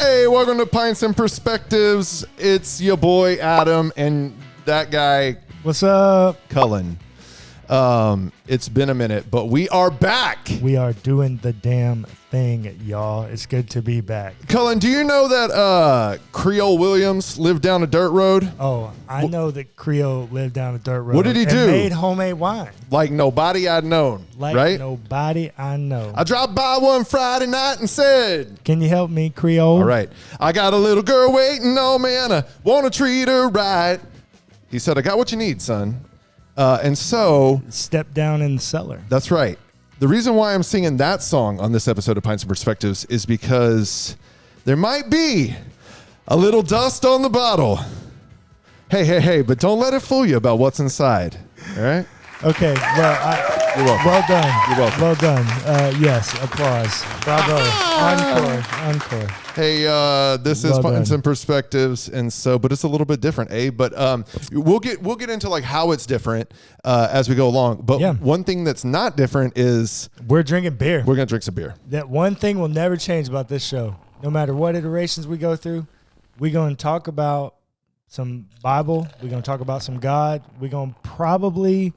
Hey, welcome to Pints Perspectives. It's your boy Adam and that guy. What's up? Cullen. It's been a minute, but we are back. We are doing the damn thing, y'all. It's good to be back. Cullen, do you know that Creole Williams lived down a dirt road? Oh, I know that Creole lived down a dirt road. What did he do? Made homemade wine. Like nobody I'd known, Like right? nobody I know. I dropped by one Friday night and said, "Can you help me, Creole?" all right, I got a little girl waiting on me and I want to treat her right. He said, I got what you need, son. And so... Step down in the cellar. That's right. The reason why I'm singing that song on this episode of Pints Perspectives is because there might be a little dust on the bottle. Hey, but don't let it fool you about what's inside. All right? Okay, You're welcome. well done. You're welcome. Well done. Yes, applause. Bravo. Encore. Hey, this is Well Pints done. and Perspectives, and so, but it's a little bit different, eh? But we'll get into like how it's different as we go along. But Yeah. one thing that's not different is We're drinking beer. we're gonna drink some beer. That one thing will never change about this show. No matter what iterations we go through, we're going to talk about some Bible. We're going to talk about some God. We're going to probably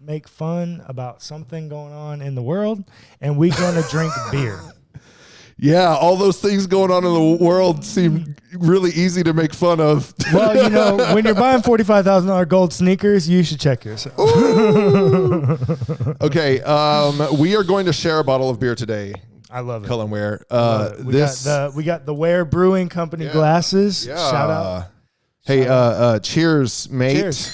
make fun about something going on in the world, and we're going to drink beer. Yeah, all those things going on in the world seem really easy to make fun of. Well, you know, when you're buying $45,000 gold sneakers, you should check yourself. Okay, we are going to share a bottle of beer today. I love it. Cullen Ware. We got the Ware Brewing Company glasses. Yeah. Shout out. Hey, cheers, mate. Cheers.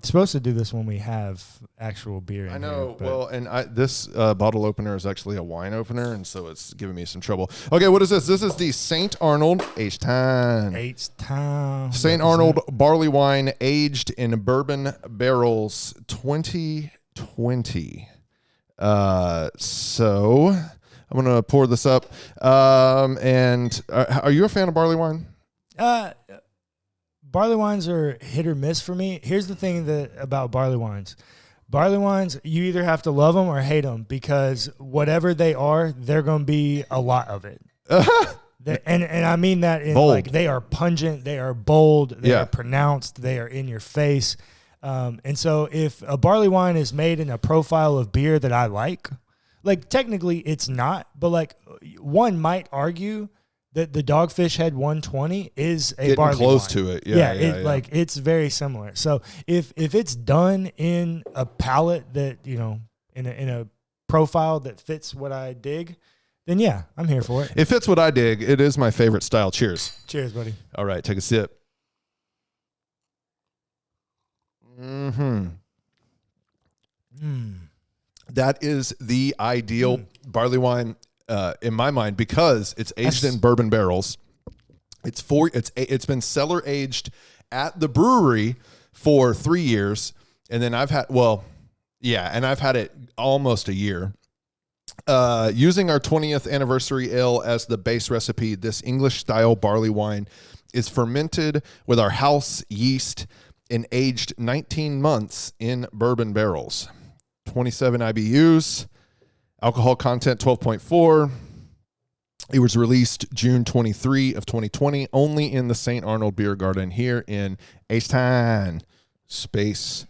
Supposed to do this when we have actual beer in I know. here, but- Well, and this bottle opener is actually a wine opener, and so it's giving me some trouble. Okay, what is this? This is the St. Arnold H-Time. H-Town. St. Arnold barley wine aged in bourbon barrels 2020. So I'm going to pour this up. And are you a fan of barley wine? Barley wines are hit or miss for me. Here's the thing about barley wines. Barley wines, you either have to love them or hate them because whatever they are, they're going to be a lot of it. And I mean that in Bold. like they are pungent, they are bold, they Yeah. are pronounced, they are in your face. And so if a barley wine is made in a profile of beer that I like technically it's not, but like one might argue that the Dogfish Head 120 is a Getting barley close wine. to it. Yeah. Like it's very similar. So if it's done in a palette that, you know, in a profile that fits what I dig, then yeah, I'm here for it. If it's what I dig, it is my favorite style. Cheers. Cheers, buddy. All right, take a sip. That is the ideal barley wine in my mind because it's aged in bourbon barrels. It's been cellar aged at the brewery for 3 years, and then I've had it almost a year. Using our 20th anniversary ale as the base recipe, this English style barley wine is fermented with our house yeast and aged 19 months in bourbon barrels. 27 IBUs, alcohol content 12.4. It was released June 23 of 2020, only in the St. Arnold Beer Garden here in H-Town, Space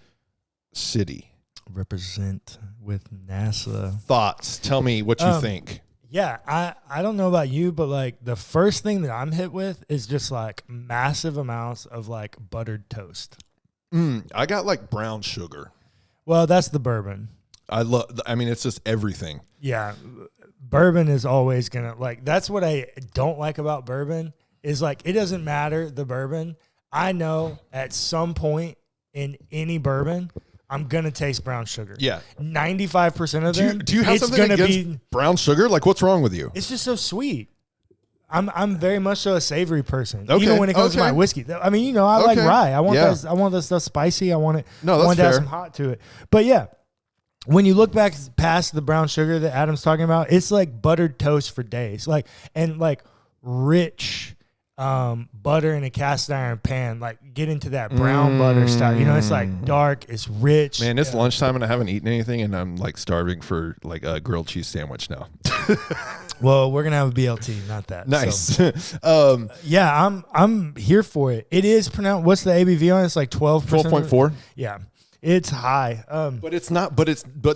City. Represent with NASA. Thoughts? Tell me what you think. Yeah, I don't know about you, but like the first thing that I'm hit with is just like massive amounts of like buttered toast. I got like brown sugar. Well, that's the bourbon. It's just everything. Yeah, bourbon is always gonna that's what I don't like about bourbon is like it doesn't matter the bourbon. I know at some point in any bourbon, I'm gonna taste brown sugar. Yeah, 95% of them. Do you have something against brown sugar? Like, what's wrong with you? It's just so sweet. I'm very much so a savory person, Okay, even when it comes to my whiskey. I mean, you know, I like rye. I want that stuff spicy. I want it. No, that's I want to fair. have some hot to it. But yeah, when you look back past the brown sugar that Adam's talking about, it's like buttered toast for days, and rich butter in a cast iron pan. Like get into that brown butter style. You know, it's like dark, it's rich. Man, it's lunchtime and I haven't eaten anything, and I'm like starving for like a grilled cheese sandwich now. Well, we're gonna have a BLT, not that. Nice. So, yeah, I'm here for it. It is pronounced. What's the ABV on it? It's like 12%. 12.4. Yeah, it's high. But it's not. But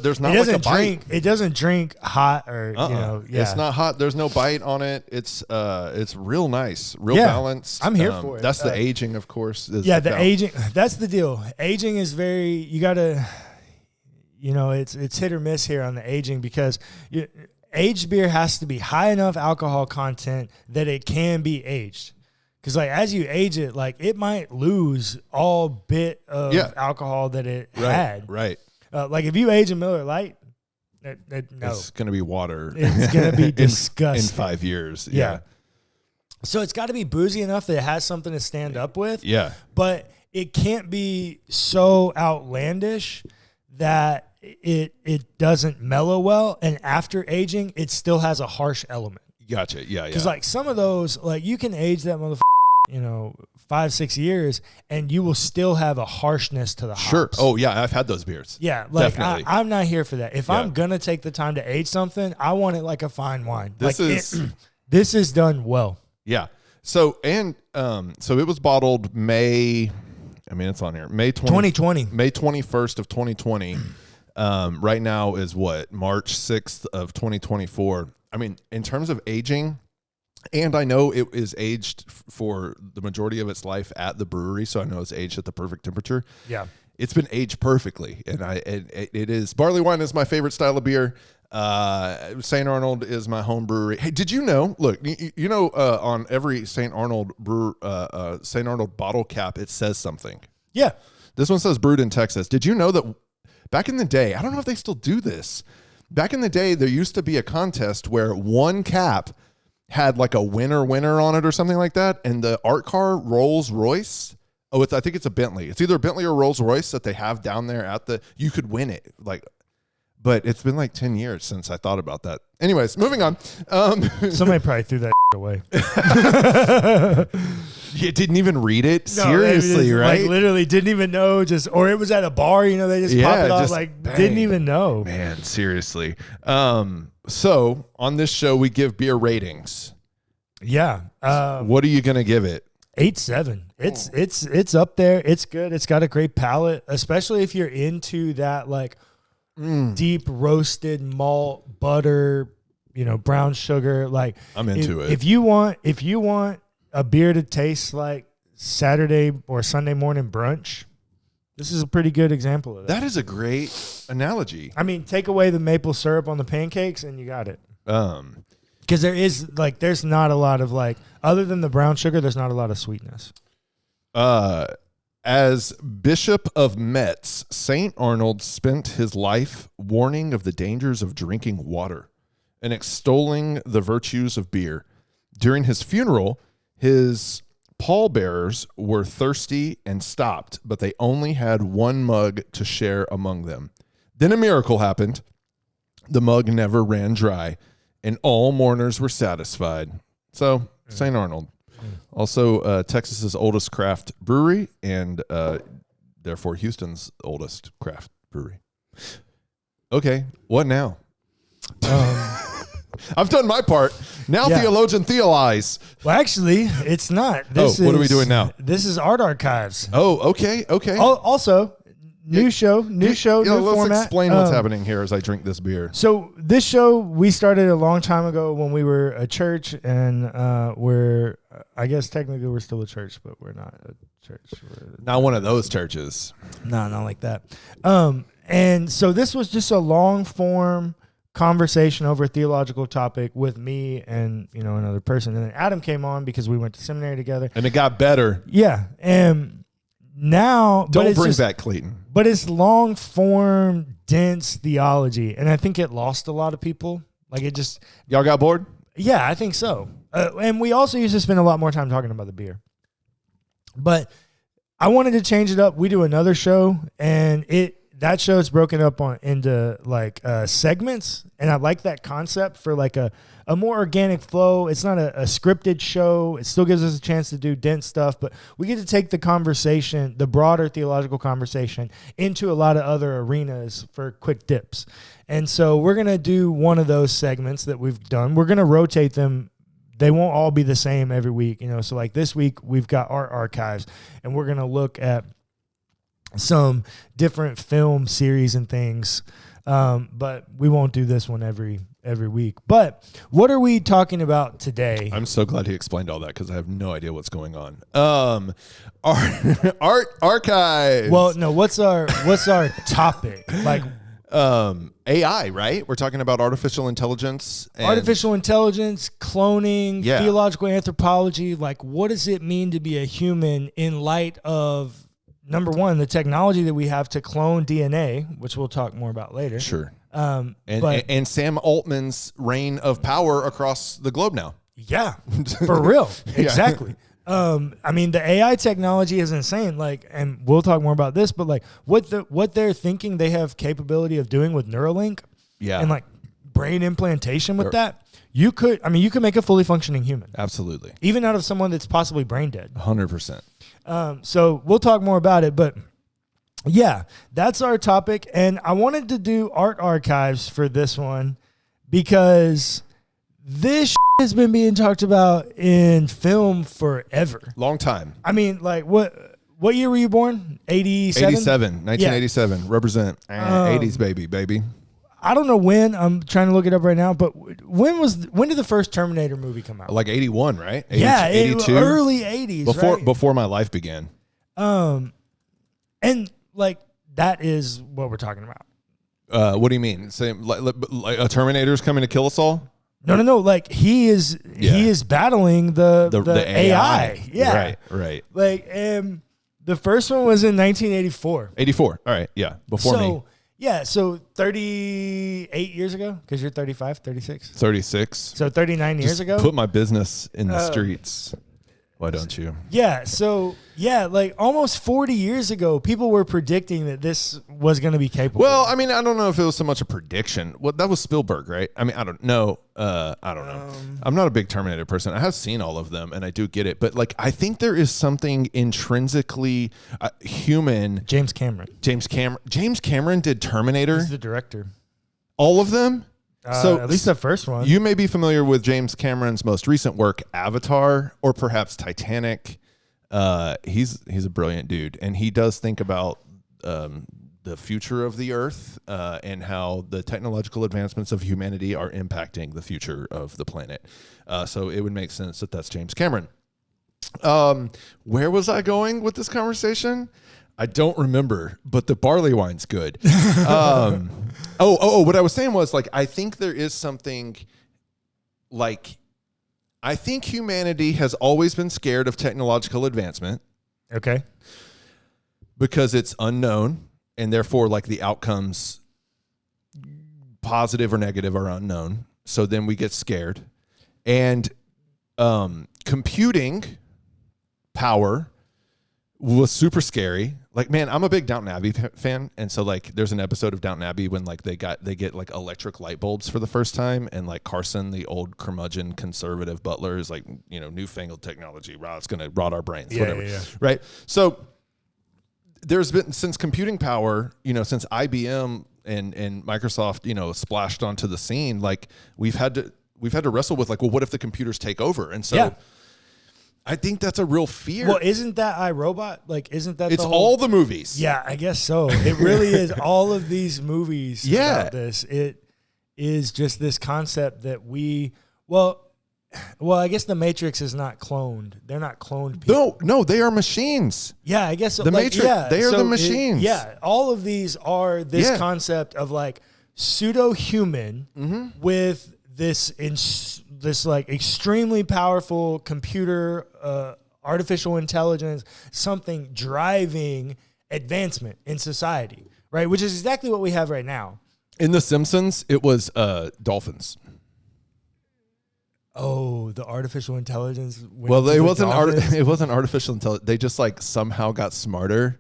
there's not it like a doesn't bite. drink. It doesn't drink hot or Yeah. It's not hot. There's no bite on it. It's real nice, real balanced. I'm here for it. That's the aging, of course. The aging. That's the deal. Aging is very. You gotta. It's hit or miss here on the aging because aged beer has to be high enough alcohol content that it can be aged. Because like as you age it, like it might lose all bit of alcohol that it had. Right. Like if you age a Miller Lite, no, it's going to be water. It's going to be disgusting in 5 years. Yeah. So it's got to be boozy enough that it has something to stand up with. Yeah. But it can't be so outlandish that it doesn't mellow well, and after aging, it still has a harsh element. Gotcha. Yeah. Because like some of those, like you can age that motherfucker, 5-6 years, and you will still have a harshness to the hops. Sure. Oh yeah, I've had those beers. Yeah, like I'm not here for that. If I'm gonna take the time to age something, I want it like a fine wine. This is done well. Yeah. So it was bottled May. I mean, it's on here. May 2020. May 21st of 2020. Right now is what? March 6th of 2024. I mean, in terms of aging, and I know it is aged for the majority of its life at the brewery, so I know it's aged at the perfect temperature. Yeah. It's been aged perfectly, and it is. Barley wine is my favorite style of beer. St. Arnold is my home brewery. Hey, did you know? Look, on every St. Arnold St. Arnold bottle cap, it says something. Yeah. This one says brewed in Texas. Did you know that back in the day, I don't know if they still do this. Back in the day, there used to be a contest where one cap had like a winner on it or something like that, and the art car Rolls Royce. Oh, I think it's a Bentley. It's either a Bentley or Rolls Royce that they have down there you could win it. But it's been like 10 years since I thought about that. Anyways, moving on. Somebody probably threw that away. You didn't even read it? No, seriously, right? Like literally didn't even know, or it was at a bar, they just pop it off, didn't even know. Man, seriously. So on this show, we give beer ratings. Yeah. What are you going to give it? 8.7. It's up there. It's good. It's got a great palate, especially if you're into that deep roasted malt butter, brown sugar. Like I'm into it. If you want a beer to taste like Saturday or Sunday morning brunch, this is a pretty good example of that. That is a great analogy. I mean, take away the maple syrup on the pancakes and you got it. Because there's not a lot of other than the brown sugar, there's not a lot of sweetness. As Bishop of Metz, St. Arnold spent his life warning of the dangers of drinking water and extolling the virtues of beer. During his funeral, his pallbearers were thirsty and stopped, but they only had one mug to share among them. Then a miracle happened. The mug never ran dry, and all mourners were satisfied. So, St. Arnold. Also, Texas's oldest craft brewery, and therefore Houston's oldest craft brewery. Okay, what now? I've done my part. Now theologian theolize. Well, actually, it's not. What are we doing now? This is Art Archives. Oh, okay. Also, new show, new format. Let's explain what's happening here as I drink this beer. So this show we started a long time ago when we were a church, and I guess technically we're still a church, but we're not a church. Not one of those churches. No, not like that. And so this was just a long form conversation over a theological topic with me and another person, and then Adam came on because we went to seminary together, and it got better. Yeah, and now don't bring back Clayton. But it's long form, dense theology, and I think it lost a lot of people. Y'all got bored? Yeah, I think so. And we also used to spend a lot more time talking about the beer, but I wanted to change it up. We do another show, and that show's broken up into like segments, and I like that concept for like a more organic flow. It's not a scripted show. It still gives us a chance to do dense stuff, but we get to take the conversation, the broader theological conversation, into a lot of other arenas for quick dips. And so we're going to do one of those segments that we've done. We're going to rotate them. They won't all be the same every week, you know. So like this week we've got Art Archives, and we're going to look at some different film series and things. But we won't do this one every week. But what are we talking about today? I'm so glad he explained all that because I have no idea what's going on. Art Archives. Well, no, what's our topic? Like AI, right? We're talking about artificial intelligence. Artificial intelligence, cloning, Yeah. theological anthropology. Like, what does it mean to be a human in light of, number one, the technology that we have to clone DNA, which we'll talk more about later. Sure. But And Sam Altman's reign of power across the globe now. yeah, for real. Yeah. Exactly. I mean, the AI technology is insane. Like, and we'll talk more about this, but like what they're thinking they have capability of doing with Neuralink, Yeah. and like brain implantation with that, you could make a fully functioning human, Absolutely. even out of someone that's possibly brain dead. 100%. So we'll talk more about it, but yeah, that's our topic. And I wanted to do Art Archives for this one because this has been being talked about in film forever. Long time. I mean, like what year were you born? 87? 1987. Yeah. Represent 80s baby. I don't know when. I'm trying to look it up right now, but when did the first Terminator movie come out? Like 81, right? 80, yeah, 82. Early 80s, Before my life began. And like that is what we're talking about. What do you mean? Same like a Terminator's coming to kill us all? No. Like he is battling the AI. Yeah. Right. Like the first one was in 1984. 84. All right. Yeah. Before me. Yeah, so 38 years ago, because you're 35, 36. 36. So 39 years ago. Put my business in the streets. Why don't you? Yeah, so like almost 40 years ago, people were predicting that this was going to be capable. Well, I mean, I don't know if it was so much a prediction. Well, that was Spielberg, right? I mean, I don't know. I don't know. I'm not a big Terminator person. I have seen all of them, and I do get it. But like, I think there is something intrinsically human. James Cameron did Terminator. He's the director. All of them. So at least the first one. You may be familiar with James Cameron's most recent work, Avatar, or perhaps Titanic. He's a brilliant dude, and he does think about the future of the Earth and how the technological advancements of humanity are impacting the future of the planet. So it would make sense that that's James Cameron. Where was I going with this conversation? I don't remember, but the barley wine's good. What I was saying was, like, I think there is something, like, I think humanity has always been scared of technological advancement. Okay. Because it's unknown, and therefore, like, the outcomes, positive or negative, are unknown. So then we get scared. And computing power was super scary. Like, man, I'm a big Downton Abbey fan, and so like, there's an episode of Downton Abbey when like they get like electric light bulbs for the first time, and like Carson, the old curmudgeon conservative butler, is like, you know, newfangled technology, wow, it's gonna rot our brains, whatever, right? So there's been, since computing power, you know, since IBM and Microsoft, you know, splashed onto the scene, like we've had to wrestle with like, well, what if the computers take over? And so. Yeah. I think that's a real fear. Well, isn't that iRobot? Like, isn't that it's all the movies? Yeah, I guess so. It really is all of these movies about this. It is just this concept that well, I guess the Matrix is not cloned. They're not cloned people. No, they are machines. Yeah, I guess so. The Matrix, they are the machines. All of these are this concept of like pseudo-human with this like extremely powerful computer, artificial intelligence, something driving advancement in society, right? Which is exactly what we have right now. In The Simpsons, it was dolphins. Oh, the artificial intelligence. Well, it wasn't artificial intelligence. They just like somehow got smarter.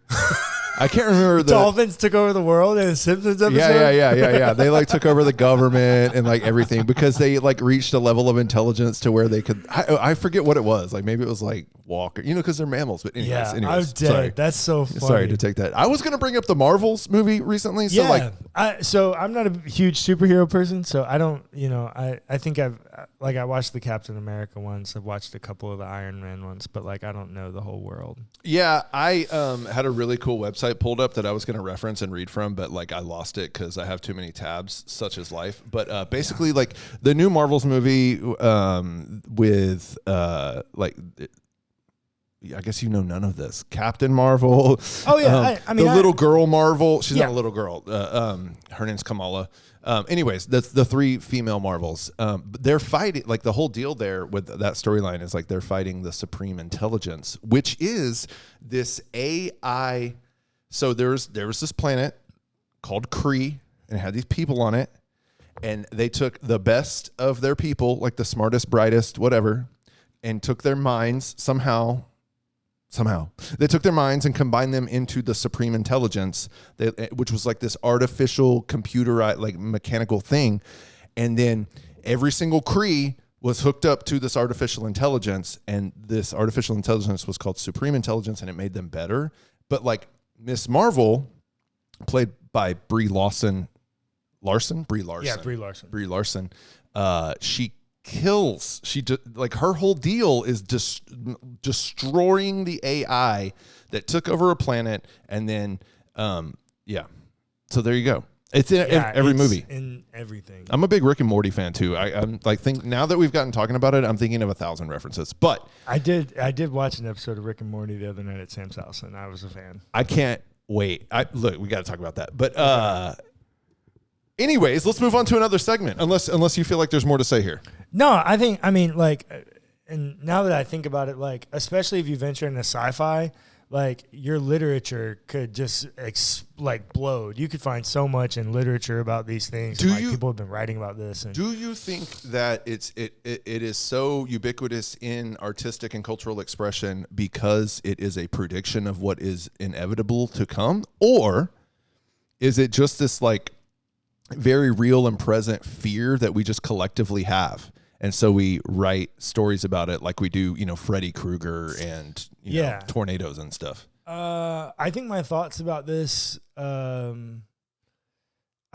I can't remember the Dolphins took over the world in a Simpsons episode. Yeah. They like took over the government and like everything because they like reached a level of intelligence to where they could. I forget what it was. Like maybe it was like walk, because they're mammals. But anyways, I was dead. Sorry. That's so funny. Sorry to take that. I was gonna bring up the Marvels movie recently. So so I'm not a huge superhero person, so I don't. I think I watched the Captain America ones. I've watched a couple of the Iron Man ones, but like I don't know the whole world. Yeah, I had a really cool website pulled up that I was going to reference and read from, but like I lost it because I have too many tabs, such as life. But basically, like the new Marvels movie with I guess none of this. Captain Marvel. Oh yeah, I mean the little girl Marvel. She's not a little girl. Her name's Kamala. Anyways, that's the three female Marvels. They're fighting, like the whole deal there with that storyline is like they're fighting the supreme intelligence, which is this AI. So there was this planet called Kree, and it had these people on it, and they took the best of their people, like the smartest, brightest, whatever, and took their minds somehow they took their minds and combined them into the supreme intelligence, which was like this artificial computerized, like mechanical thing. And then every single Kree was hooked up to this artificial intelligence, and this artificial intelligence was called supreme intelligence, and it made them better. But like Miss Marvel, played by Brie Larson. Yeah, Brie Larson. She kills. She like her whole deal is destroying the AI that took over a planet, and then so there you go. It's in every movie, in everything. I'm a big Rick and Morty fan too. I'm like now that we've gotten talking about it, I'm thinking of 1,000 references. But I did watch an episode of Rick and Morty the other night at Sam's house, and I was a fan. I can't wait. Look, we got to talk about that. But anyways, let's move on to another segment. Unless you feel like there's more to say here. No, and now that I think about it, like, especially if you venture into sci-fi, like, your literature could just explode. You could find so much in literature about these things. People have been writing about this. And do you think that it is so ubiquitous in artistic and cultural expression because it is a prediction of what is inevitable to come? Or is it just this, like, very real and present fear that we just collectively have? And so we write stories about it like we do, Freddy Krueger and tornadoes and stuff. I think my thoughts about this, I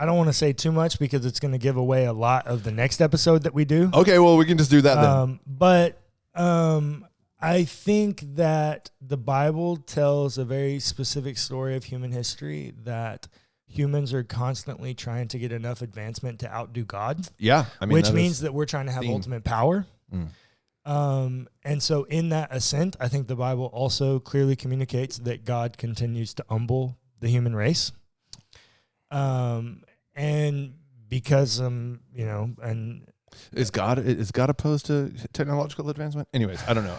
don't want to say too much because it's going to give away a lot of the next episode that we do. Okay, well, we can just do that then. But I think that the Bible tells a very specific story of human history that humans are constantly trying to get enough advancement to outdo God. Yeah. Which means that we're trying to have ultimate power. And so in that ascent, I think the Bible also clearly communicates that God continues to humble the human race. And because, and is God opposed to technological advancement? Anyways, I don't know.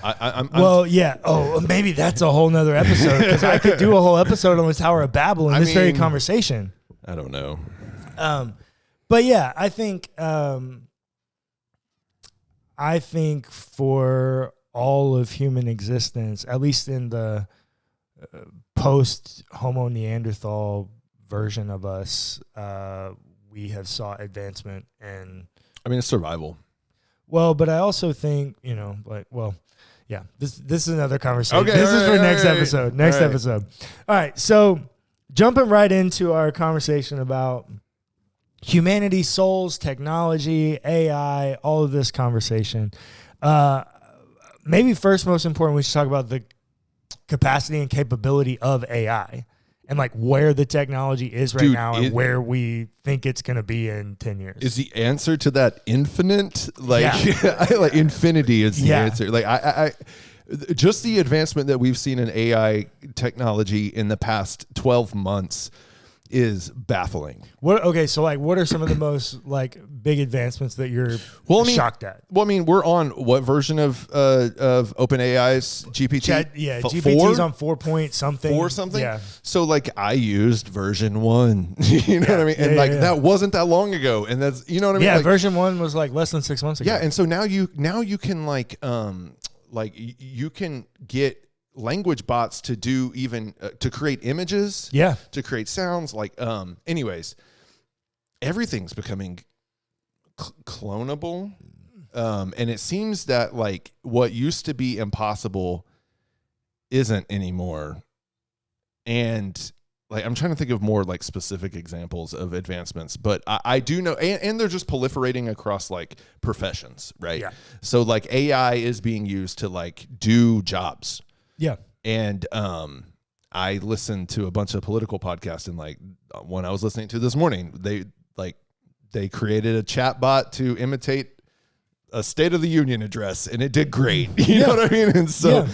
Maybe that's a whole nother episode because I could do a whole episode on the Tower of Babel in this very conversation. I don't know. But yeah, I think for all of human existence, at least in the post Homo Neanderthal version of us, we have sought advancement and. It's survival. Well, but I also think, this is another conversation. Okay, this is for next episode. Episode. All right. So jumping right into our conversation about humanity, souls, technology, AI, all of this conversation. Maybe first, most important, we should talk about the capacity and capability of AI. And like where the technology is right now and where we think it's going to be in 10 years. Is the answer to that infinite? Like infinity is the answer. Like I just the advancement that we've seen in AI technology in the past 12 months is baffling. What are some of the most big advancements that you're shocked at? Well, we're on what version of OpenAI's GPT? GPT's on 4 point something. 4 something? Yeah. So I used version 1. You know what I mean? And that wasn't that long ago. And that's what I mean? Yeah, version 1 was less than 6 months ago. Yeah, and so now you can you can get language bots to do even to create images, to create sounds. Like, anyways, everything's becoming clonable, and it seems that like what used to be impossible isn't anymore. And like, I'm trying to think of more like specific examples of advancements, but I do know, and they're just proliferating across like professions, right? Yeah. So like AI is being used to like do jobs. Yeah. And I listened to a bunch of political podcasts, and like one I was listening to this morning, they created a chat bot to imitate a State of the Union address, and it did great. You know what I mean? And so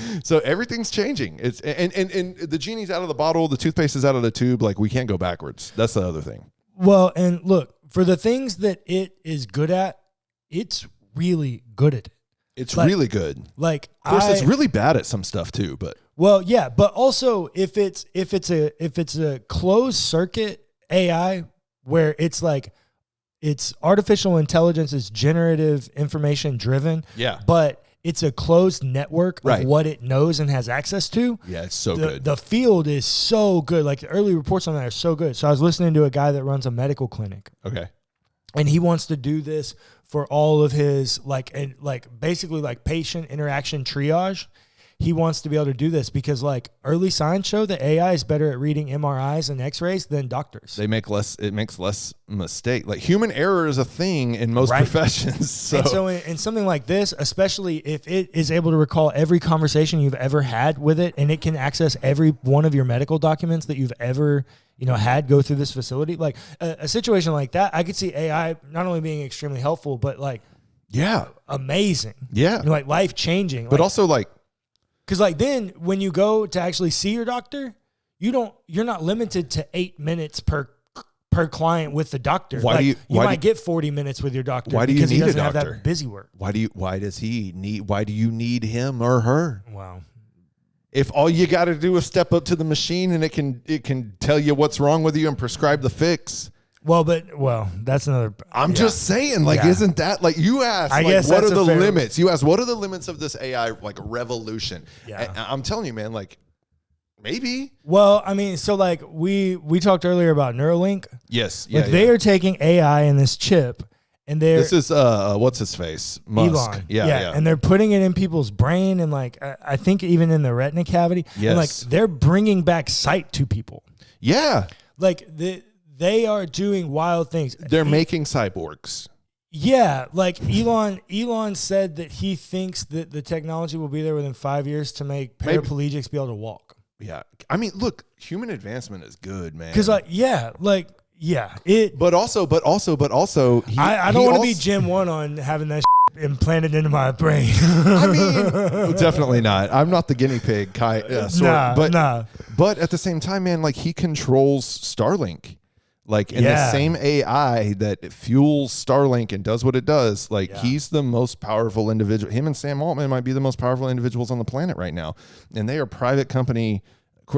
everything's changing. It's and the genie's out of the bottle, the toothpaste is out of the tube. Like, we can't go backwards. That's the other thing. Well, and look, for the things that it is good at, it's really good at it. It's like, really good. Like, of course, it's really bad at some stuff too. But but also if it's a closed circuit AI where it's like, it's artificial intelligence, is generative information driven. Yeah. But it's a closed network of what it knows and has access to. Yeah, it's so good. The field is so good. Like, the early reports on that are so good. So I was listening to a guy that runs a medical clinic. Okay. And he wants to do this for all of his basically like patient interaction triage. He wants to be able to do this because like early signs show that AI is better at reading MRIs and X-rays than doctors. It makes less mistake. Like, human error is a thing in most professions. So in something like this, especially if it is able to recall every conversation you've ever had with it, and it can access every one of your medical documents that you've ever had go through this facility, like a situation like that, I could see AI not only being extremely helpful, but like amazing. Yeah, like life changing. But also like. Because like then when you go to actually see your doctor, you're not limited to 8 minutes per client with the doctor. You might get 40 minutes with your doctor. Why do you need a doctor? Have that busy work. Why do you need him or her? Wow. If all you got to do is step up to the machine and it can tell you what's wrong with you and prescribe the fix. Well, that's another. I'm just saying, like, isn't that like you asked? I guess what are the limits? You asked, what are the limits of this AI like revolution? Yeah, I'm telling you, man, like maybe. Well, I mean, so like we talked earlier about Neuralink. Yes, yeah. Like they are taking AI in this chip, and this is what's his face, Musk. Elon. Yeah, and they're putting it in people's brain, and like I think even in the retina cavity. Yes, and like they're bringing back sight to people. Yeah, like They are doing wild things. They're making cyborgs. Yeah, like Elon said that he thinks that the technology will be there within 5 years to make paraplegics be able to walk. Yeah, I mean, look, human advancement is good, man. Because But also, I don't want to be Gen 1 on having that implanted into my brain. I mean, definitely not. I'm not the guinea pig but at the same time, man, like he controls Starlink. Like in the same AI that fuels Starlink and does what it does, like he's the most powerful individual. Him and Sam Altman might be the most powerful individuals on the planet right now. And they are private company.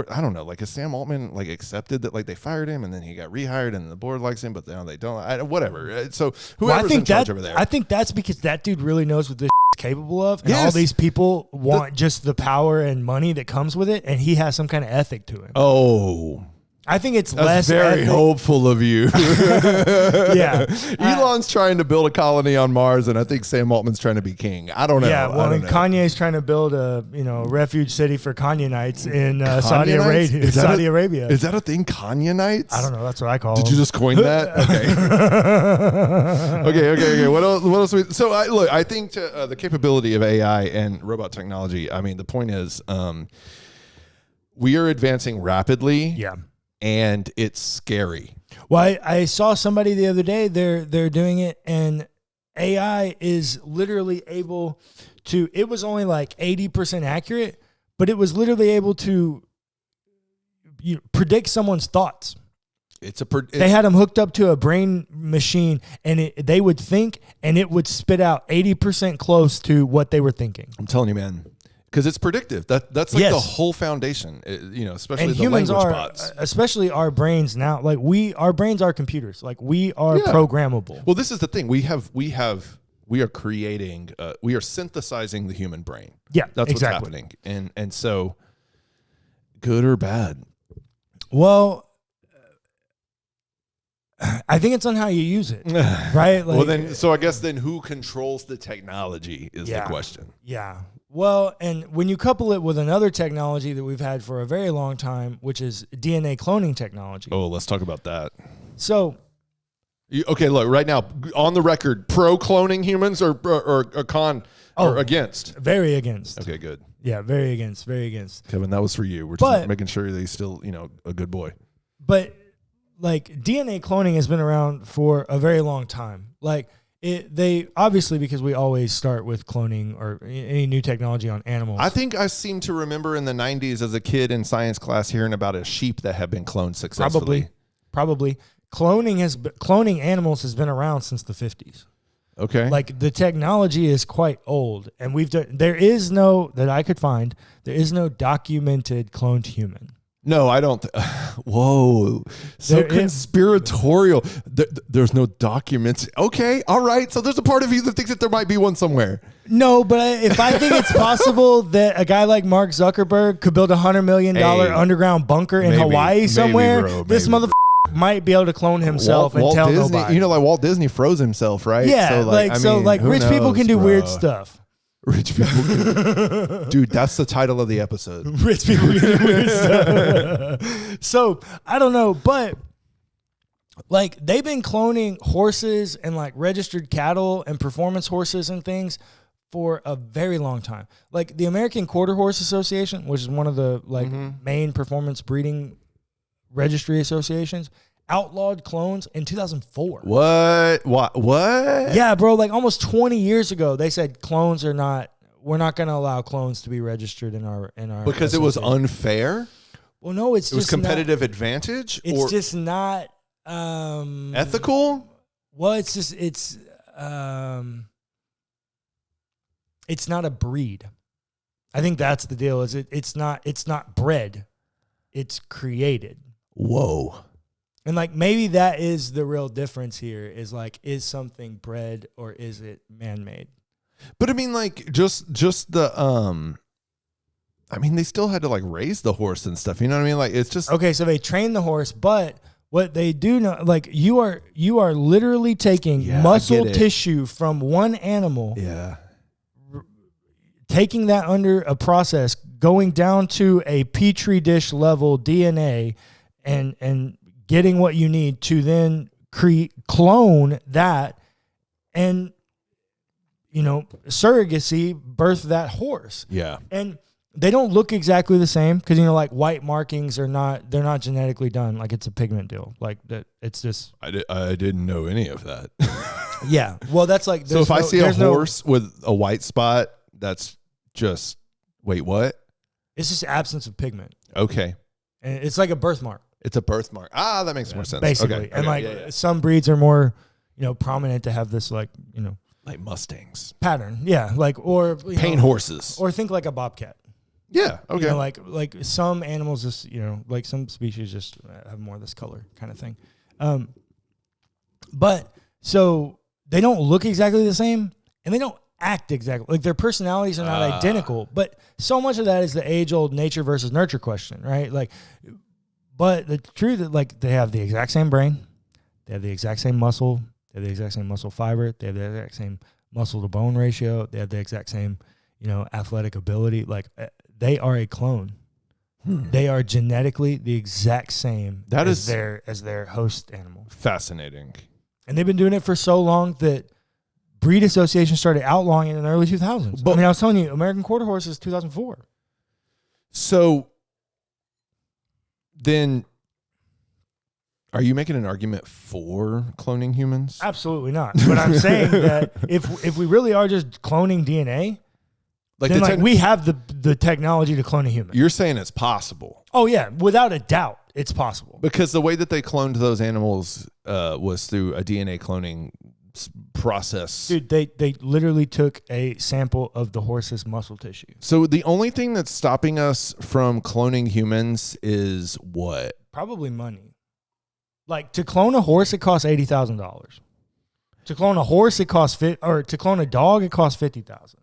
I don't know, like is Sam Altman like accepted that like they fired him and then he got rehired and the board likes him, but now they don't. Whatever. So whoever's in charge over there. I think that's because that dude really knows what this is capable of. And all these people want just the power and money that comes with it. And he has some kind of ethic to him. Oh, I think it's That's very hopeful of you. Yeah. Elon's trying to build a colony on Mars, and I think Sam Altman's trying to be king. I don't know. Yeah, well, and Kanye's trying to build a refuge city for Kanye-nites in Saudi Arabia. Is that a thing, Kanye-nites? I don't know. That's what I call them. Did you just coin that? Okay. Okay. What else? I think the capability of AI and robot technology, I mean, the point is we are advancing rapidly. Yeah. And it's scary. Well, I saw somebody the other day, they're doing it, and AI is literally able to, it was only like 80% accurate, but it was literally able to predict someone's thoughts. They had them hooked up to a brain machine, and they would think, and it would spit out 80% close to what they were thinking. I'm telling you, man. Because it's predictive. That's like the whole foundation, especially and the humans language are, bots. Especially our brains now. Like our brains are computers. Like we are programmable. Well, this is the thing. We are creating. We are synthesizing the human brain. Yeah, that's what's happening. And so good or bad? Well, I think it's on how you use it, right? Well, then, so I guess then who controls the technology is the question. Yeah. Well, and when you couple it with another technology that we've had for a very long time, which is DNA cloning technology. Oh, let's talk about that. So, okay, look, right now, on the record, pro cloning humans or con or against? Very against. Okay, good. Yeah, very against. Kevin, that was for you. We're just making sure that he's still, a good boy. But like DNA cloning has been around for a very long time. Like they obviously, because we always start with cloning or any new technology on animals. I think I seem to remember in the 90s as a kid in science class hearing about a sheep that had been cloned successfully. Probably. Cloning animals has been around since the 50s. Okay. Like the technology is quite old, and there is no documented cloned human. No, I don't. Whoa. So conspiratorial. There's no documents. Okay. All right. So there's a part of you that thinks that there might be one somewhere. No, but if I think it's possible that a guy like Mark Zuckerberg could build $100 million underground bunker in Hawaii somewhere, this motherfucker might be able to clone himself and tell Disney, nobody. Like Walt Disney froze himself, right? Yeah. Rich people can do weird stuff. Rich people can. Dude, that's the title of the episode. Rich people can do weird stuff. So, I don't know, but like they've been cloning horses and like registered cattle and performance horses and things for a very long time. Like the American Quarter Horse Association, which is one of the main performance breeding registry associations, outlawed clones in 2004. What? Yeah, bro, like almost 20 years ago, they said we're not going to allow clones to be registered in our because it was unfair? Well, no, it was competitive advantage? It's just not ethical? Well, it's not a breed. I think that's the deal. It's not bred. It's created. Whoa. And like maybe that is the real difference here is is something bred or is it man-made? But I mean like just the they still had to like raise the horse and stuff, you know what I mean? Like it's just okay, so they train the horse, but what they do know, like you are literally taking muscle tissue from one animal. Yeah. Taking that under a process, going down to a petri dish level DNA and getting what you need to then clone that and, surrogacy birth that horse. Yeah. And they don't look exactly the same because, like white markings they're not genetically done. Like it's a pigment deal. Like that, it's just. I didn't know any of that. Yeah. Well, that's like. So if I see a horse with a white spot, that's just, wait, what? It's just absence of pigment. Okay. And it's like a birthmark. It's a birthmark. That makes more sense. Basically. Okay. And some breeds are more, prominent to have this like Mustangs. Pattern. Yeah. Like, or paint horses. Or think like a bobcat. Yeah. Okay. Like some animals just, like some species just have more of this color kind of thing. But so they don't look exactly the same and they don't act exactly like their personalities are not identical, but so much of that is the age-old nature versus nurture question, right? Like, but the truth is, like, they have the exact same brain, they have the exact same muscle, they have the exact same muscle fiber, they have the exact same muscle to bone ratio, they have the exact same, athletic ability. Like, they are a clone. They are genetically the exact same as their host animal. Fascinating. And they've been doing it for so long that breed association started outlawing it in the early 2000s. But, I was telling you, American Quarter Horse is 2004. So then are you making an argument for cloning humans? Absolutely not. But I'm saying that if we really are just cloning DNA, then we have the technology to clone a human. You're saying it's possible. Oh, yeah. Without a doubt, it's possible. Because the way that they cloned those animals was through a DNA cloning process. Dude, they literally took a sample of the horse's muscle tissue. So the only thing that's stopping us from cloning humans is what? Probably money. Like to clone a horse, it costs $80,000. To clone a horse, it costs to clone a dog, it costs $50,000.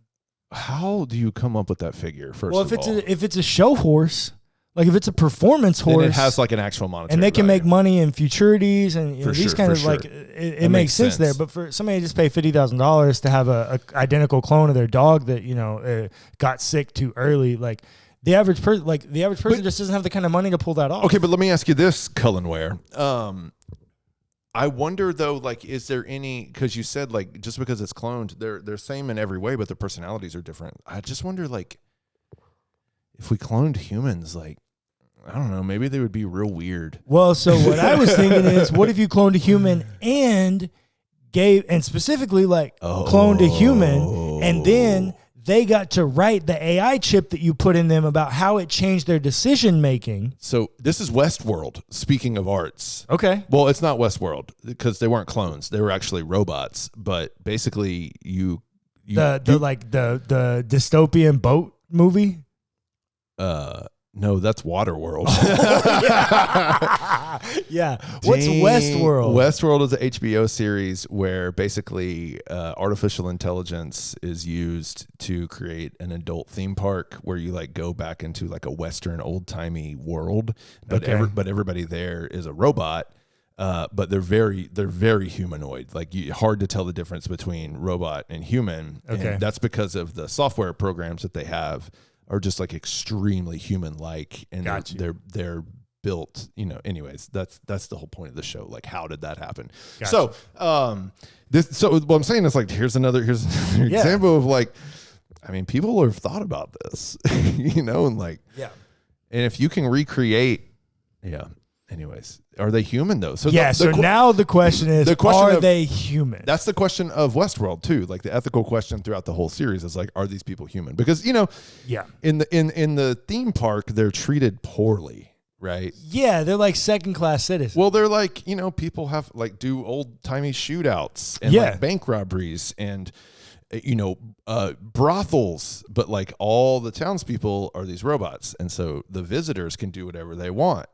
How do you come up with that figure? First, if it's a show horse, Like if it's a performance horse, and it has like an actual monetary and they can value. make money in futurities and For these sure, kind for of sure. like it makes sense there. But for somebody to just pay $50,000 to have a identical clone of their dog that got sick too early, like the average person just doesn't have the kind of money to pull that off. Okay, but let me ask you this, Cullen Ware. I wonder though, like, is there any? Because you said like just because it's cloned, they're same in every way, but their personalities are different. I just wonder, like, if we cloned humans, like, I don't know, maybe they would be real weird. Well, so what I was thinking is, what if you cloned a human and specifically like cloned a human, and then they got to write the AI chip that you put in them about how it changed their decision making. So this is Westworld. Speaking of arts, Okay. well, it's not Westworld because they weren't clones; they were actually robots. But basically, the dystopian boat movie. No, that's Waterworld. Yeah. What's Westworld? Westworld is an HBO series where basically artificial intelligence is used to create an adult theme park where you like go back into like a Western old timey world, but everybody there is a robot. But they're very humanoid. Like hard to tell the difference between robot and human. Okay. And that's because of the software programs that they have are just like extremely human-like, and they're built. Anyways, that's the whole point of the show. Like, how did that happen? Gotcha. So, what I'm saying is like here's another example of like, I mean, people have thought about this, and like, and if you can recreate, Anyways, are they human though? So now the question is, are they human? That's the question of Westworld too. Like the ethical question throughout the whole series is like, are these people human? Because in the theme park, they're treated poorly, right? Yeah, they're like second-class citizens. Well, they're like, people have like do old-timey shootouts and like bank robberies and brothels, but like all the townspeople are these robots, and so the visitors can do whatever they want.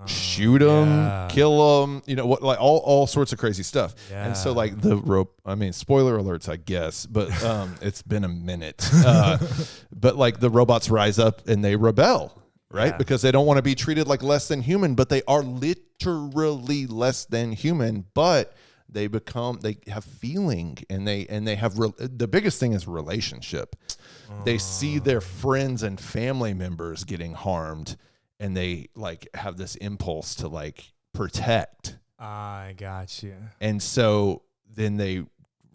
Shoot them, kill them, like all sorts of crazy stuff. Yeah. And so like spoiler alerts, I guess, but it's been a minute. But like the robots rise up and they rebel, right? Yeah. Because they don't want to be treated like less than human, but they are literally less than human, but they have feeling and they have the biggest thing is relationship. They see their friends and family members getting harmed, and they like have this impulse to like protect. I got you. And so then they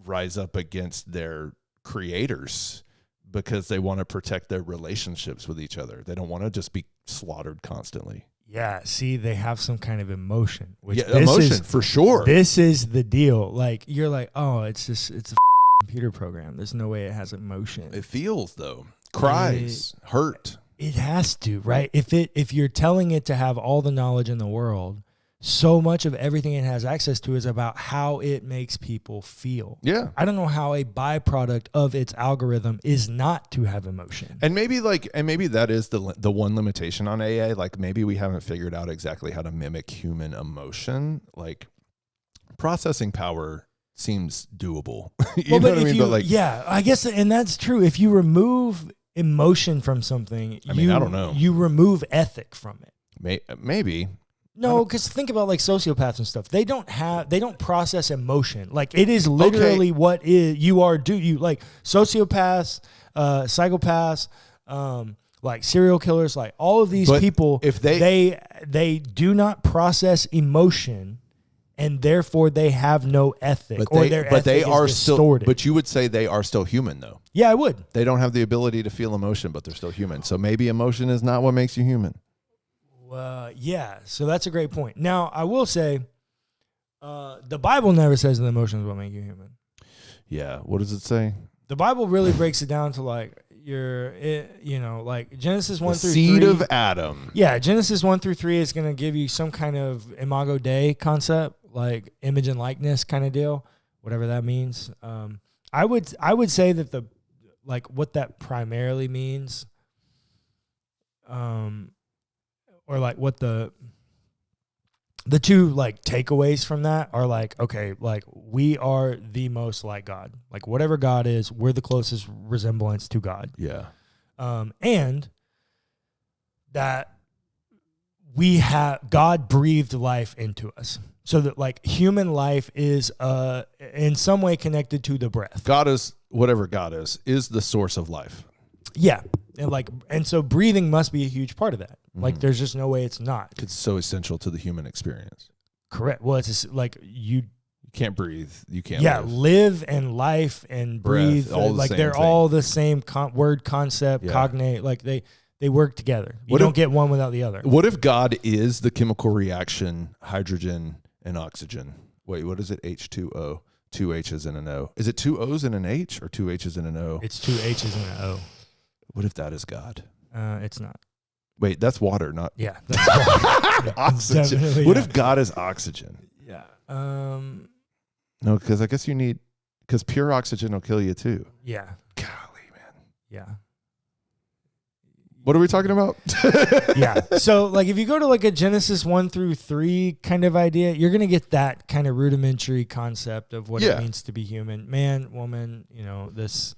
rise up against their creators because they want to protect their relationships with each other. They don't want to just be slaughtered constantly. Yeah. See, they have some kind of emotion. Emotion for sure. This is the deal. Like you're like, oh, it's a computer program. There's no way it has emotion. It feels though. Cries, hurt. It has to, right? If you're telling it to have all the knowledge in the world, so much of everything it has access to is about how it makes people feel. Yeah. I don't know how a byproduct of its algorithm is not to have emotion. And maybe that is the one limitation on AI. Like maybe we haven't figured out exactly how to mimic human emotion. Like processing power seems doable. You know what I mean? I guess, and that's true. If you remove emotion from something, I don't know. You remove ethic from it. Maybe. No, because think about like sociopaths and stuff. They don't process emotion. Like it is literally what you are. You like sociopaths, psychopaths, like serial killers, like all of these people. If they do not process emotion, and therefore they have no ethic, but they are distorted. But you would say they are still human, though. Yeah, I would. They don't have the ability to feel emotion, but they're still human. So maybe emotion is not what makes you human. Yeah. So that's a great point. Now, I will say, the Bible never says that emotion is what make you human. Yeah. What does it say? The Bible really breaks it down to like like Genesis 1 through 3. Seed of Adam. Yeah, Genesis 1 through 3 is going to give you some kind of imago Dei concept, like image and likeness kind of deal, whatever that means. I would say that what that primarily means, or like what the two like takeaways from that are like, okay, like we are the most like God. Like whatever God is, we're the closest resemblance to God. Yeah. And that God breathed life into us. So that like human life is in some way connected to the breath. God is, whatever God is the source of life. Yeah. And so breathing must be a huge part of that. Mm-hmm. Like there's just no way it's not. It's so essential to the human experience. Correct. Well, it's just like you can't breathe. You can't live and life and breathe. Breath, all the like same they're thing. all the same word concept, cognate. Like they work together. You don't get one without the other. What if God is the chemical reaction, hydrogen and oxygen? Wait, what is it? H2O. 2 H's and an O. Is it 2 O's and an H or 2 H's and an O? It's 2 H's and an O. What if that is God? It's not. Wait, that's water, not... Yeah. That's water. Oxygen. What if God is oxygen? Yeah. No, because I guess you need... Because pure oxygen will kill you too. Yeah. Golly, man. Yeah. What are we talking about? Yeah. So like if you go to like a Genesis 1-3 kind of idea, you're going to get that kind of rudimentary concept of what it means to be human. Man, woman, this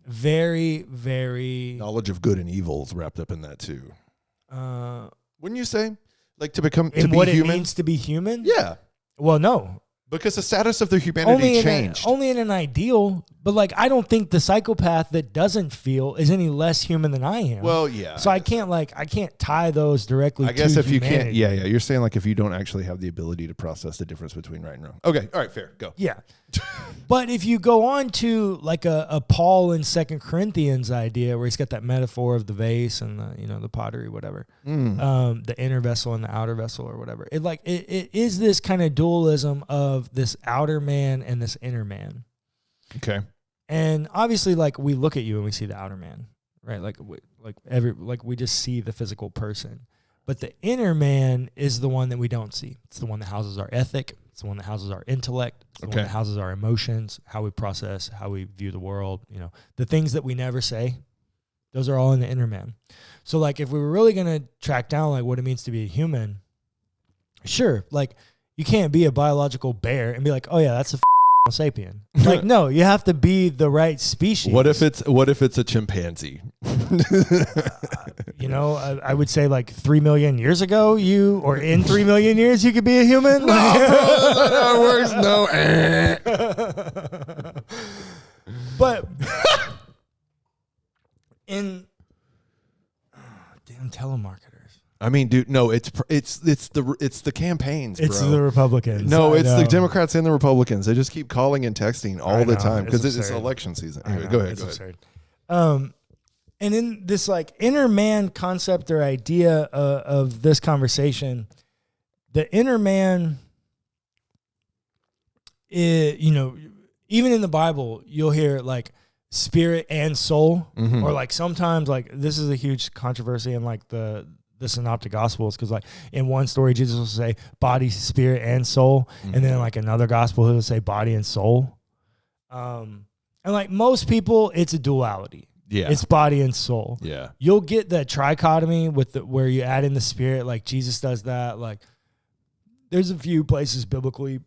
very, very... Knowledge of good and evil is wrapped up in that too. Wouldn't you say? Like to become... In to be what human? it means to be human? Yeah. Well, no. Because the status of their humanity changed. Only in an ideal, but like I don't think the psychopath that doesn't feel is any less human than I am. Well, yeah. So I can't tie those directly. I guess to if you humanity. can't, yeah. You're saying like if you don't actually have the ability to process the difference between right and wrong. Okay, all right, fair, go. Yeah, but if you go on to like a Paul in 2 Corinthians idea where he's got that metaphor of the vase and the pottery, whatever, the inner vessel and the outer vessel or whatever. It is this kind of dualism of this outer man and this inner man. Okay. And obviously, like we look at you and we see the outer man, right? We just see the physical person, but the inner man is the one that we don't see. It's the one that houses our ethic. It's the one that houses our intellect. It's the one that houses our emotions, how we process, how we view the world. The things that we never say. Those are all in the inner man. So, like, if we were really gonna track down like what it means to be a human, sure, like you can't be a biological bear and be like, oh yeah, that's a sapien. Like, no, you have to be the right species. What if it's a chimpanzee? I would say like 3 million years ago, or in 3 million years, you could be a human. No, that works. No. But damn telemarketers. I mean, dude, no, it's the campaigns, bro. It's the Republicans. No, it's the Democrats and the Republicans. They just keep calling and texting all the time because it's election season. Anyway, go ahead. Absurd. And in this like inner man concept or idea of this conversation, the inner man, even in the Bible, you'll hear like spirit and soul, or like sometimes like this is a huge controversy in like the synoptic gospels, because like in one story Jesus will say body, spirit, and soul, and then like another gospel he'll say body and soul, and like most people it's a duality. Yeah, it's body and soul. Yeah, you'll get the trichotomy with where you add in the spirit, like Jesus does that. Like there's a few places biblically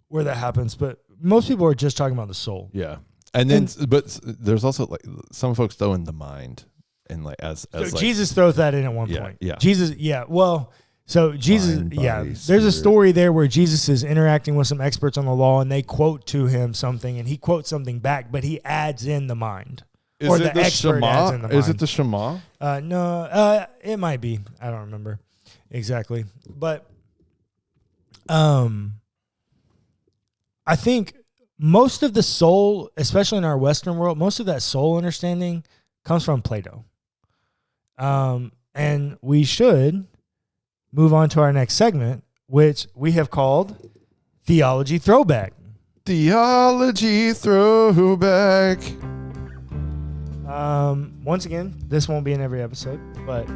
where that happens, but most people are just talking about the soul. Yeah, but there's also like some folks throw in the mind. And like as like, Jesus throws that in at one point. Yeah. Jesus, yeah. Well, so Jesus, mind, body, there's spirit. a story there where Jesus is interacting with some experts on the law, and they quote to him something, and he quotes something back, but he adds in the mind. Is it the Shema? Is it the Shema? No, it might be. I don't remember exactly, but I think most of the soul, especially in our Western world, most of that soul understanding comes from Plato. And we should move on to our next segment, which we have called Theology Throwback. Theology Throwback. Once again, this won't be in every episode, but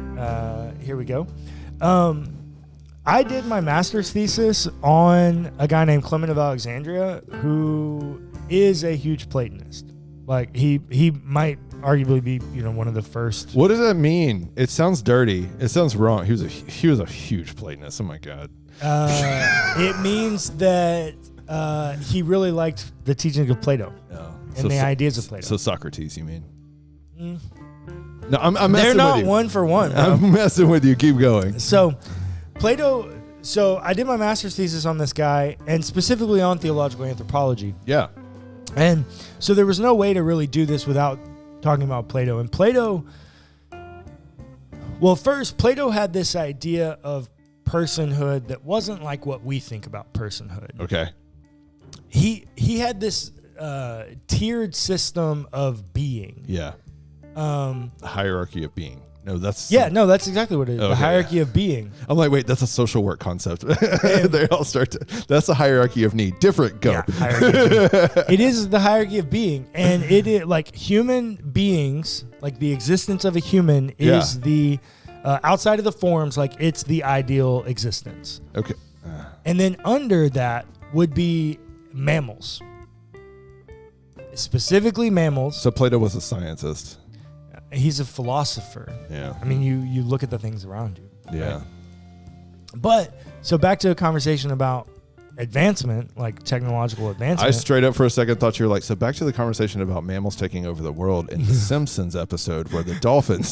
here we go. I did my master's thesis on a guy named Clement of Alexandria, who is a huge Platonist. Like he might arguably be, one of the first. What does that mean? It sounds dirty. It sounds wrong. He was a huge Platonist. Oh my God. It means that he really liked the teachings of Plato and the ideas of Plato. So Socrates, you mean? No, I'm messing They're with not you. one for one, bro. I'm messing with you. Keep going. So, Plato. So I did my master's thesis on this guy, and specifically on theological anthropology. Yeah. And so there was no way to really do this without talking about Plato. And Plato, well, first, Plato had this idea of personhood that wasn't like what we think about personhood. Okay. He had this tiered system of being. Yeah. The hierarchy of being. No, that's that's exactly what it is. Okay, the hierarchy of being. I'm like, wait, that's a social work concept. They all start to. That's the hierarchy of need. Different. Go. Yeah, hierarchy of being. It is the hierarchy of being, and it is like human beings, like the existence of a human is the outside of the forms, like it's the ideal existence. Okay. And then under that would be mammals, specifically mammals. So Plato was a scientist. He's a philosopher. Yeah. I mean, you look at the things around you. Yeah. Right? But so back to a conversation about advancement, like technological advancement. I straight up for a second thought you were like, so back to the conversation about mammals taking over the world in the Simpsons episode where the dolphins.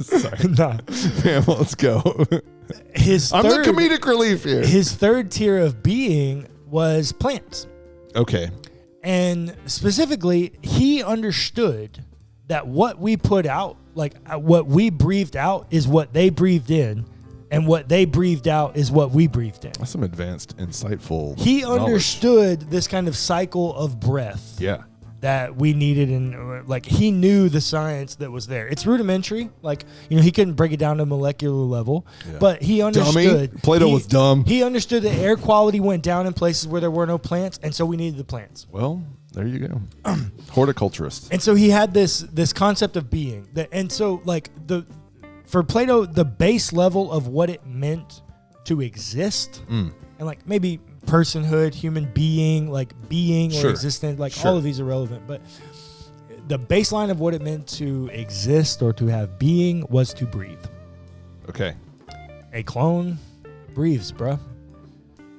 Sorry. No. Mammals go. I'm the comedic relief here. His third tier of being was plants. Okay. And specifically, he understood that what we put out, like what we breathed out is what they breathed in, and what they breathed out is what we breathed in. That's some advanced, insightful He knowledge. understood this kind of cycle of breath Yeah. that we needed, and like he knew the science that was there. It's rudimentary, like he couldn't break it down to molecular level, but he understood. Dummy. Plato was dumb. He understood that air quality went down in places where there were no plants, and so we needed the plants. Well, there you go. Horticulturist. And so he had this concept of being, and so like for Plato, the base level of what it meant to exist, and like maybe personhood, human being, like being or existence, like all of these are relevant, but the baseline of what it meant to exist or to have being was to breathe. Okay. A clone breathes, bruh.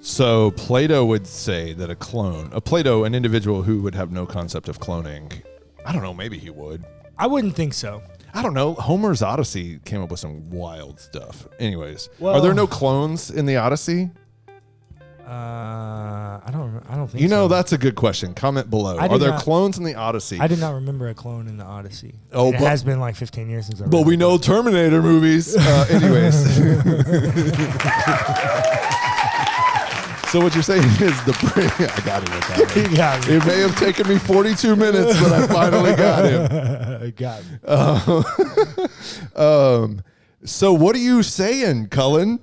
So Plato would say that an individual who would have no concept of cloning, I don't know, maybe he would. I wouldn't think so. I don't know. Homer's Odyssey came up with some wild stuff. Anyways, Well, are there no clones in the Odyssey? I don't think so. That's a good question. Comment below. Are there clones in the Odyssey? I did not remember a clone in the Odyssey. Oh, it has been like 15 years since I read But we know Terminator movies. Anyways. So what you're saying is I got him with that one. You got me. It may have taken me 42 minutes, but I finally got him. I got me. So what are you saying, Cullen?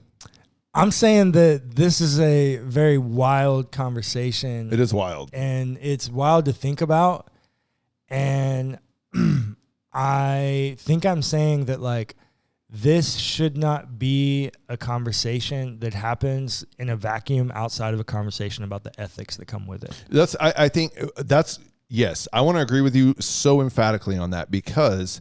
I'm saying that this is a very wild conversation. It is wild. And it's wild to think about. And I think I'm saying that like this should not be a conversation that happens in a vacuum outside of a conversation about the ethics that come with it. I think that's, yes, I want to agree with you so emphatically on that, because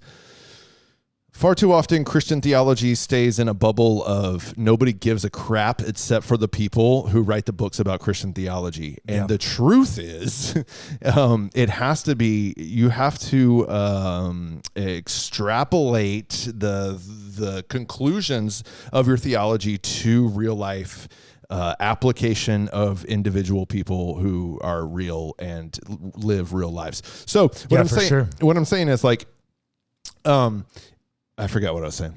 far too often Christian theology stays in a bubble of nobody gives a crap except for the people who write the books about Christian theology. And the truth is, it has to be, you have to extrapolate the conclusions of your theology to real life application of individual people who are real and live real lives. So what I'm saying is like, I forgot what I was saying.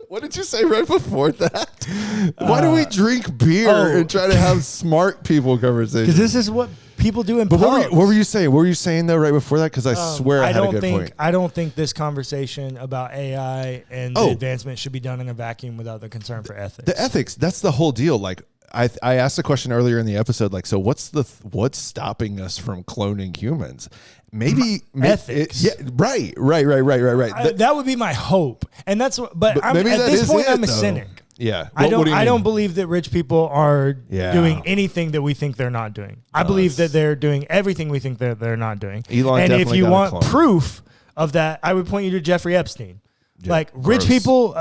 What did you say right before that? Why do we drink beer and try to have smart people conversations? Because this is what people do in pubs. What were you saying? What were you saying though right before that? Because I swear I had a good point. I don't think this conversation about AI and the advancement should be done in a vacuum without the concern for ethics. The ethics, that's the whole deal. Like I asked the question earlier in the episode, like, so what's stopping us from cloning humans? Maybe ethics. Right. That would be my hope, and that's. But at this point, I'm a cynic. Yeah, I don't believe that rich people are doing anything that we think they're not doing. I believe that they're doing everything we think that they're not doing. Elon, and if you want proof of that, I would point you to Jeffrey Epstein. Yeah, like rich people,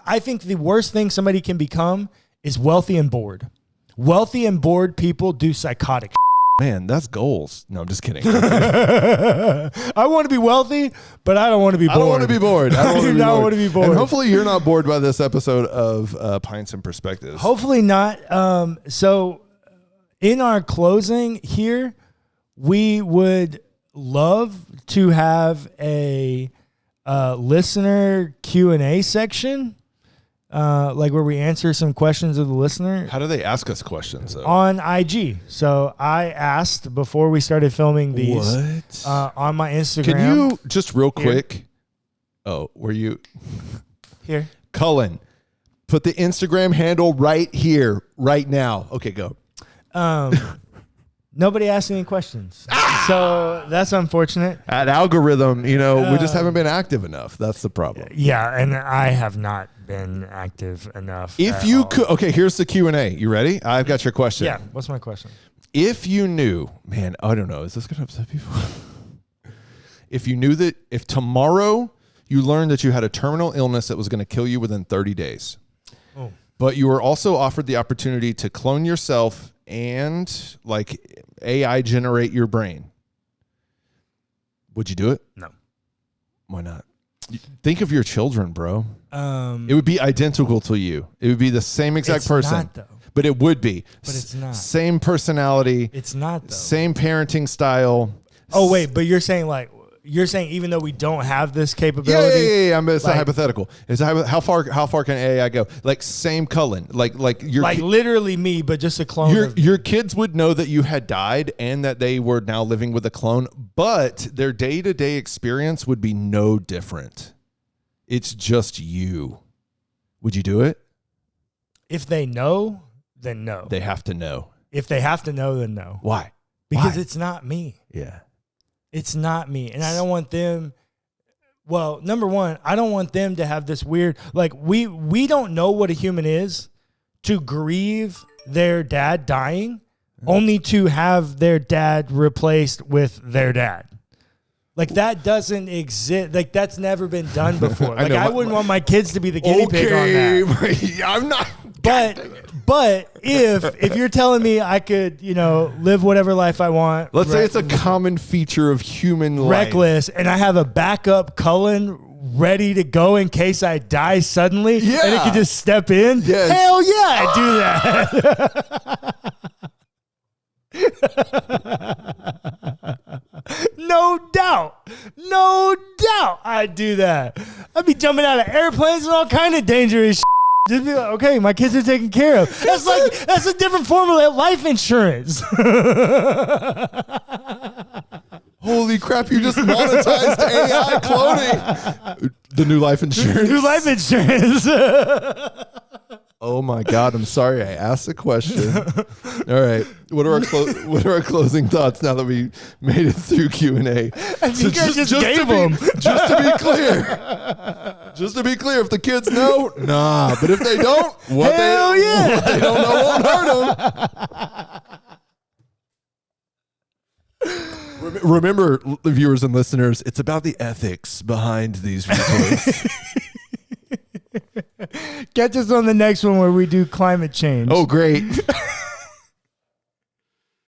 I think the worst thing somebody can become is wealthy and bored. Wealthy and bored people do psychotic. Man, that's goals. No, I'm just kidding. I want to be wealthy, but I don't want to be bored. I don't want to be bored. I do not want to be bored. And hopefully you're not bored by this episode of Pints and Perspectives. Hopefully not. So in our closing here, we would love to have a listener Q&A section, like where we answer some questions of the listener. How do they ask us questions, though? On IG. So I asked before we started filming these on my Instagram. Can you just real quick? Oh, were you here? Cullen, put the Instagram handle right here, right now. Okay, go. Nobody asked any questions. So that's unfortunate. That algorithm, we just haven't been active enough. That's the problem. Yeah, and I have not been active enough. If you could, okay, here's the Q&A. You ready? I've got your question. Yeah, what's my question? If you knew, man, I don't know, is this going to upset people? If you knew that if tomorrow you learned that you had a terminal illness that was going to kill you within 30 days, but you were also offered the opportunity to clone yourself and like AI generate your brain, would you do it? No. Why not? Think of your children, bro. It would be identical to you. It would be the same exact person. Not, though. But it would be. But it's not. Same personality. It's not, though. Same parenting style. Oh, wait, but you're saying even though we don't have this capability? Yeah. It's a hypothetical. It's how far can AI go? Like same Cullen. Like literally me, but just a clone. Your kids would know that you had died and that they were now living with a clone, but their day-to-day experience would be no different. It's just you. Would you do it? If they know, then no. They have to know. If they have to know, then no. Why? Because it's not me. Yeah. It's not me. And I don't want them, well, number one, I don't want them to have this weird, like we don't know what a human is to grieve their dad dying, only to have their dad replaced with their dad. Like that doesn't exist. Like that's never been done before. Like I wouldn't want my kids to be the guinea pig on that. I'm not. But if you're telling me I could, live whatever life I want. Let's say it's a common feature of human life. Reckless, and I have a backup Cullen ready to go in case I die suddenly, and it could just step in. Yes. Hell yeah, I do that. No doubt I'd do that. I'd be jumping out of airplanes and all kind of dangerous shit. Just be like, okay, my kids are taken care of. That's a different form of life insurance. Holy crap, you just monetized AI cloning. The new life insurance. New life insurance. Oh my God, I'm sorry I asked the question. All right, what are our closing thoughts now that we made it through Q&A? I think I just gave them. Just to be clear, if the kids know, nah. But if they don't, what they don't know won't hurt them. Remember, viewers and listeners, it's about the ethics behind these videos. Catch us on the next one where we do climate change. Oh, great.